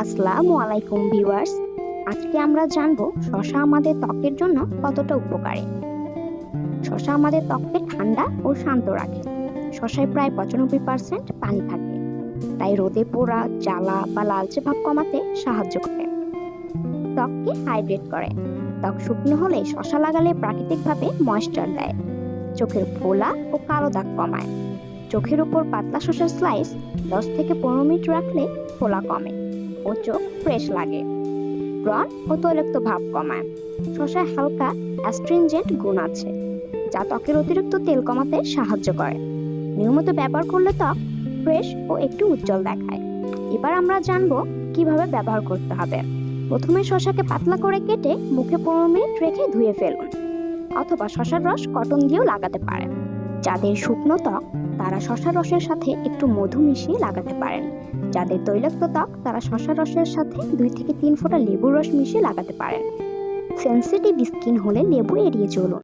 আসসালামু আলাইকুম ভিউয়ার্স। আজকে আমরা জানবো শসা আমাদের ত্বকের জন্য কতটা উপকারী। শসা আমাদের ত্বককে ঠান্ডা ও শান্ত রাখে। শসায় প্রায় 95% পানি থাকে, তাই রোদে পোড়া, জ্বালা বা লালচে ভাব কমাতে সাহায্য করে। ত্বককে হাইড্রেট করে। ত্বক শুকনো হলে শসা লাগালে প্রাকৃতিকভাবে ময়েশ্চার দেয়। চোখের ফোলা ও কালো দাগ কমায়। চোখের উপর পাতলা শসার স্লাইস 10 থেকে 15 মিনিট রাখলে ফোলা কমে ও চোখ ফ্রেশ লাগে। ব্রণ ও তৈলাক্ত ভাব কমায়। শসায় হালকা অ্যাস্ট্রিনজেন্ট গুণ আছে, যা ত্বকের অতিরিক্ত তেল কমাতে সাহায্য করে। নিয়মিত ব্যবহার করলে ত্বক ফ্রেশ ও একটু উজ্জ্বল দেখায়। এবার আমরা জানবো কিভাবে ব্যবহার করতে হবে। প্রথমে শসাকে পাতলা করে কেটে মুখে 15 মিনিট রেখে ধুয়ে ফেলুন, অথবা শসার রস কটন দিয়েও লাগাতে পারেন। যাদের শুকনো ত্বক তারা শসার রসের সাথে একটু মধু মিশিয়ে লাগাতে পারেন। যাদের তৈলাক্ত ত্বক তারা শসার রসের সাথে 2 থেকে 3 ফোঁটা লেবুর রস মিশিয়ে লাগাতে পারেন। সেনসিটিভ স্কিন হলে লেবু এড়িয়ে চলুন।